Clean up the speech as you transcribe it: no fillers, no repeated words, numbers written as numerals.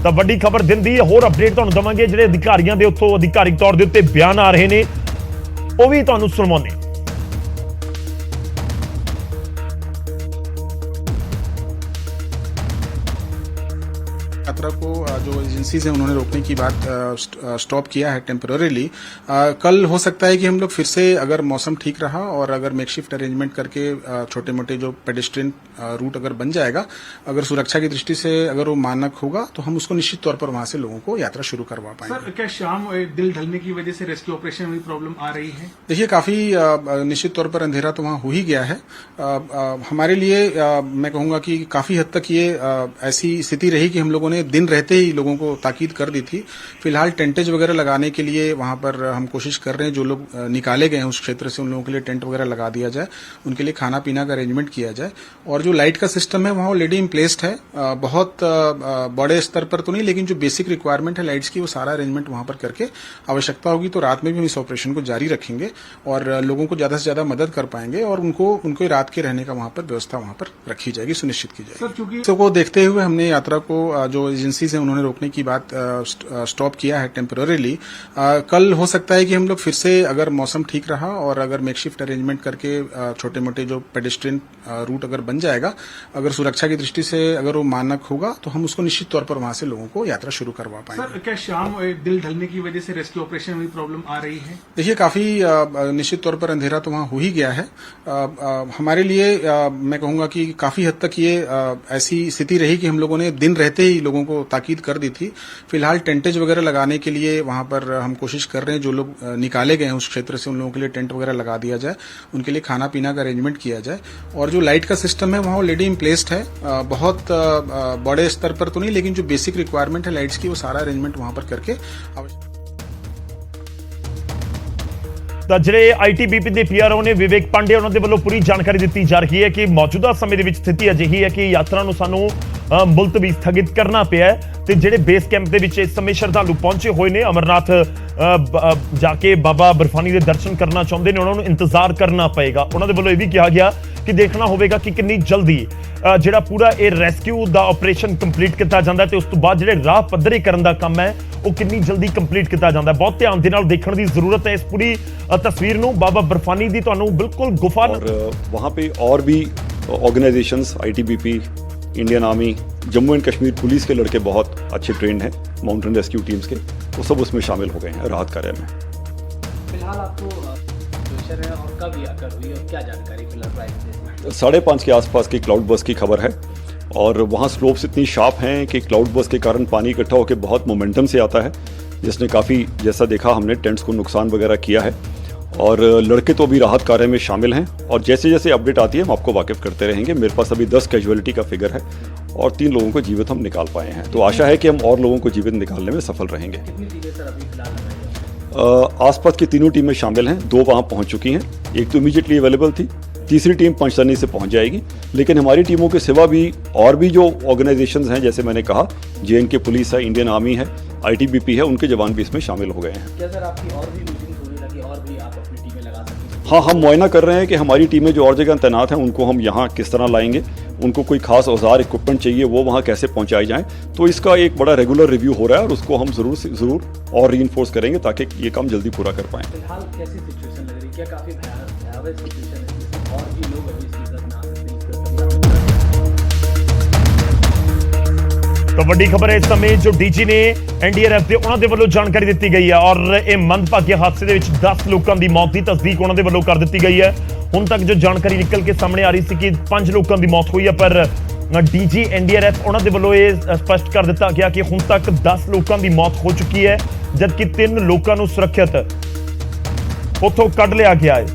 ਤਾਂ ਵੱਡੀ ਖਬਰ ਦਿਨ ਦੀ ਹੋਰ ਅਪਡੇਟ ਤੁਹਾਨੂੰ ਦਵਾਂਗੇ। ਜਿਹੜੇ ਅਧਿਕਾਰੀਆਂ ਦੇ ਉੱਥੋਂ ਅਧਿਕਾਰਿਕ ਤੌਰ ਦੇ ਉੱਤੇ ਬਿਆਨ ਆ ਰਹੇ ਨੇ ਉਹ ਵੀ ਤੁਹਾਨੂੰ ਸੁਣਾਉਂਦੇ ਹਾਂ। यात्रा को जो एजेंसी से उन्होंने रोकने की बात स्टॉप किया है टेम्पररीली। कल हो सकता है कि हम लोग फिर से, अगर मौसम ठीक रहा और अगर मेकशिफ्ट अरेंजमेंट करके छोटे मोटे जो पेडेस्ट्रियन रूट अगर बन जाएगा, अगर सुरक्षा की दृष्टि से अगर वो मानक होगा तो हम उसको निश्चित तौर पर वहां से लोगों को यात्रा शुरू करवा पाएंगे। सर, क्या शाम दिल ढलने की वजह से रेस्क्यू ऑपरेशन में प्रॉब्लम आ रही है? देखिए, काफी निश्चित तौर पर अंधेरा तो वहां हो ही गया है। हमारे लिए मैं कहूंगा कि काफी हद तक ये ऐसी स्थिति रही कि हम लोगों ने दिन रहते ही लोगों को ताकीद कर दी थी। फिलहाल टेंटेज वगैरह लगाने के लिए वहां पर हम कोशिश कर रहे हैं, जो लोग निकाले गए हैं उस क्षेत्र से उन लोगों के लिए टेंट वगैरह लगा दिया जाए, उनके लिए खाना पीना का अरेंजमेंट किया जाए। और जो लाइट का सिस्टम है वहां ऑलरेडी इम्प्लेस्ड है। बहुत बड़े स्तर पर तो नहीं, लेकिन जो बेसिक रिक्वायरमेंट है लाइट्स की वो सारा अरेंजमेंट वहां पर करके, आवश्यकता होगी तो रात में भी हम इस ऑपरेशन को जारी रखेंगे और लोगों को ज्यादा से ज्यादा मदद कर पाएंगे और उनको रात के रहने का वहां पर व्यवस्था वहां पर रखी जाएगी, सुनिश्चित की जाएगी। सर, क्योंकि इसको देखते हुए हमने यात्रा को जो एजेंसी से उन्होंने रोकने की बात स्टॉप किया है टेम्पररीली। कल हो सकता है कि हम लोग फिर से, अगर मौसम ठीक रहा और अगर मेकशिफ्ट अरेंजमेंट करके छोटे मोटे जो पेडेस्ट्रियन रूट अगर बन जाएगा, अगर सुरक्षा की दृष्टि से अगर वो मानक होगा तो हम उसको निश्चित तौर पर वहां से लोगों को यात्रा शुरू करवा पाएंगे। सर, क्या शाम दिल ढलने की वजह से रेस्क्यू ऑपरेशन में प्रॉब्लम आ रही है? देखिए, काफी निश्चित तौर पर अंधेरा तो वहां हो ही गया है। हमारे लिए मैं कहूंगा कि काफी हद तक ये ऐसी स्थिति रही कि हम लोगों ने दिन रहते ही लोगों को ताकीद कर दी थी। फिलहाल टेंटेज वगैरह लगाने के लिए वहां पर हम कोशिश कर रहे हैं, जो लोग निकाले गए हैं उस क्षेत्र से उन लोगों के लिए टेंट वगैरह लगा दिया जाए, उनके लिए खाना पीना का अरेंजमेंट किया जाए। और जो लाइट का सिस्टम है वहां ऑलरेडी इम्प्लेस्ड है। बहुत बड़े स्तर पर तो नहीं, लेकिन जो बेसिक रिक्वायरमेंट है लाइट्स की वो सारा अरेंजमेंट वहां पर करके ਤਾਂ ਜਿਹੜੇ ਆਈਟੀਬੀਪੀ ਦੇ ਪੀਆਰਓ ਨੇ ਵਿਵੇਕ ਪਾਂਡੇ, ਉਹਨਾਂ ਦੇ ਵੱਲੋਂ ਪੂਰੀ ਜਾਣਕਾਰੀ ਦਿੱਤੀ ਜਾ ਰਹੀ ਹੈ ਕਿ ਮੌਜੂਦਾ ਸਮੇਂ ਦੇ ਵਿੱਚ ਸਥਿਤੀ ਅਜਿਹੀ ਹੈ ਕਿ ਯਾਤਰਾ ਨੂੰ ਸਾਨੂੰ ਮੁਲਤਵੀ ਸਥਗਿਤ ਕਰਨਾ ਪਿਆ ਹੈ ਤੇ ਜਿਹੜੇ ਬੇਸ ਕੈਂਪ ਦੇ ਵਿੱਚ ਇਸ ਸਮੇਂ ਸ਼ਰਧਾਲੂ ਪਹੁੰਚੇ ਹੋਏ ਨੇ, ਅਮਰਨਾਥ ਜਾ ਕੇ ਬਾਬਾ ਬਰਫਾਨੀ ਦੇ ਦਰਸ਼ਨ ਕਰਨਾ ਚਾਹੁੰਦੇ ਨੇ, ਉਹਨਾਂ ਨੂੰ ਇੰਤਜ਼ਾਰ ਕਰਨਾ ਪਏਗਾ। ਉਹਨਾਂ ਦੇ ਵੱਲੋਂ ਇਹ ਵੀ ਕਿਹਾ ਗਿਆ ਕਿ ਦੇਖਣਾ ਹੋਵੇਗਾ ਕਿ ਕਿੰਨੀ ਜਲਦੀ ਜਿਹੜਾ ਪੂਰਾ ਇਹ ਰੈਸਕਿਊ ਦਾ ਆਪਰੇਸ਼ਨ ਕੰਪਲੀਟ ਕੀਤਾ ਜਾਂਦਾ ਤੇ ਉਸ ਤੋਂ ਬਾਅਦ ਜਿਹੜੇ ਰਾਹ ਪੱਧਰੇ ਕਰਨ ਦਾ ਕੰਮ ਹੈ ਉਹ ਕਿੰਨੀ ਜਲਦੀ ਕੰਪਲੀਟ ਕੀਤਾ ਜਾਂਦਾ। ਬਹੁਤ ਧਿਆਨ ਦੇ ਨਾਲ ਦੇਖਣ ਦੀ ਜ਼ਰੂਰਤ ਹੈ ਇਸ ਪੂਰੀ तस्वीर ਨੂੰ। बाबा बर्फानी दी ਤੁਹਾਨੂੰ बिल्कुल गुफा और वहाँ पे और भी organisations, ITBP, Indian army, Jammu and Kashmir police के लड़के बहुत अच्छे ट्रेंड हैं, माउंटेन रेस्क्यू टीम्स के, वो सब उसमें शामिल हो गए हैं राहत कार्य में। फिलहाल आपको है और कब ये अकर हुई और क्या जानकारी फिलहाल? 5:30 के आसपास की क्लाउड बर्स्ट की खबर है और वहाँ स्लोप्स इतनी शार्प हैं कि क्लाउड बर्स्ट के कारण पानी इकट्ठा होकर बहुत मोमेंटम से आता है, जिसने काफ़ी, जैसा देखा हमने, टेंट्स को नुकसान वगैरह किया है। और लड़के तो अभी राहत कार्य में शामिल हैं और जैसे जैसे अपडेट आती है हम आपको वाकिफ़ करते रहेंगे। मेरे पास अभी 10 कैजुअलिटी का फिगर है और 3 लोगों को जीवित हम निकाल पाए हैं, तो आशा है कि हम और लोगों को जीवित निकालने में सफल रहेंगे। कितनी टीमें सर अभी फिलहाल आसपास की तीनों टीमें शामिल हैं, 2 वहाँ पहुँच चुकी हैं, एक तो इमीडिएटली अवेलेबल थी, तीसरी टीम पंचतनी से पहुंच जाएगी। लेकिन हमारी टीमों के सिवा भी और भी जो ऑर्गेनाइजेशंस हैं, जैसे मैंने कहा जेएनके पुलिस है, इंडियन आर्मी है, आईटीबीपी है, उनके जवान भी इसमें शामिल हो गए हैं। क्या सर आपकी और भी मीटिंग होने लगी और भी आप अपनी टीमें लगा सकें? हाँ, हम मुआयना कर रहे हैं कि हमारी टीमें जो और जगह तैनात हैं उनको हम यहाँ किस तरह लाएंगे, उनको कोई खास औजार इक्विपमेंट चाहिए वो वहाँ कैसे पहुँचाई जाएँ। तो इसका एक बड़ा रेगुलर रिव्यू हो रहा है और उसको हम ज़रूर और रीइंफोर्स करेंगे ताकि ये काम जल्दी पूरा कर पाएँ। फिलहाल कैसी सिचुएशन लग रही है? क्या काफ़ी भयावह सिचुएशन है और भी लोग अभी इस वजह ना तो ਵੱਡੀ ਖਬਰ ਹੈ। ਇਸ ਸਮੇਂ ਜੋ ਡੀਜੀ ਨੇ ਐਨਡੀਆਰਐਫ ਦੇ, ਉਹਨਾਂ ਦੇ ਵੱਲੋਂ ਜਾਣਕਾਰੀ ਦਿੱਤੀ ਗਈ ਹੈ ਔਰ ਇਹ ਮੰਦਭਾਗੇ ਹਾਦਸੇ ਦੇ ਵਿੱਚ 10 ਲੋਕਾਂ ਦੀ ਮੌਤ ਦੀ ਤਸਦੀਕ ਉਹਨਾਂ ਦੇ ਵੱਲੋਂ ਕਰ ਦਿੱਤੀ ਗਈ ਹੈ। ਹੁਣ ਤੱਕ ਜੋ ਜਾਣਕਾਰੀ ਨਿਕਲ ਕੇ ਸਾਹਮਣੇ ਆ ਰਹੀ ਸੀ ਕਿ 5 ਲੋਕਾਂ ਦੀ ਮੌਤ ਹੋਈ ਹੈ, ਪਰ ਡੀਜੀ ਐਨਡੀਆਰਐਫ ਉਹਨਾਂ ਦੇ ਵੱਲੋਂ ਇਹ ਸਪਸ਼ਟ ਕਰ ਦਿੱਤਾ ਗਿਆ ਕਿ ਹੁਣ ਤੱਕ 10 ਲੋਕਾਂ ਦੀ ਮੌਤ ਹੋ ਚੁੱਕੀ ਹੈ, ਜਦਕਿ 3 ਲੋਕਾਂ ਨੂੰ ਸੁਰੱਖਿਅਤ ਉੱਥੋਂ ਕੱਢ ਲਿਆ ਗਿਆ ਹੈ।